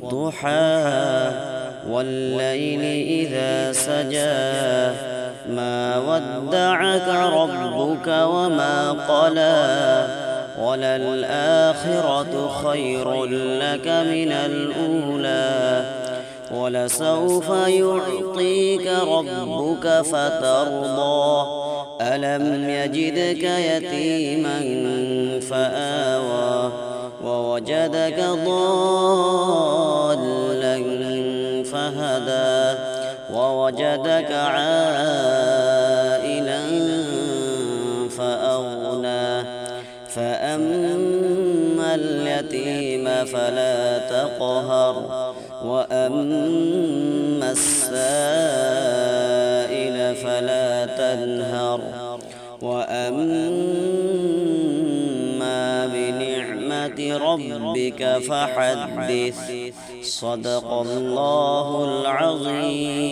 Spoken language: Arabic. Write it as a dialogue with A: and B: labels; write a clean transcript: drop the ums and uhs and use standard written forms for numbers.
A: والضحى والليل إذا سجى ما ودعك ربك وما قلى وللآخرة خير لك من الأولى ولسوف يعطيك ربك فترضى ألم يجدك يتيما فآوى ووجدك ضالا فهدى ووجدك عائلا فأغنى فأما اليتيم فلا تقهر وأما السائل فلا تنهر وأما بنعمة ربك فحدث صدق الله العظيم.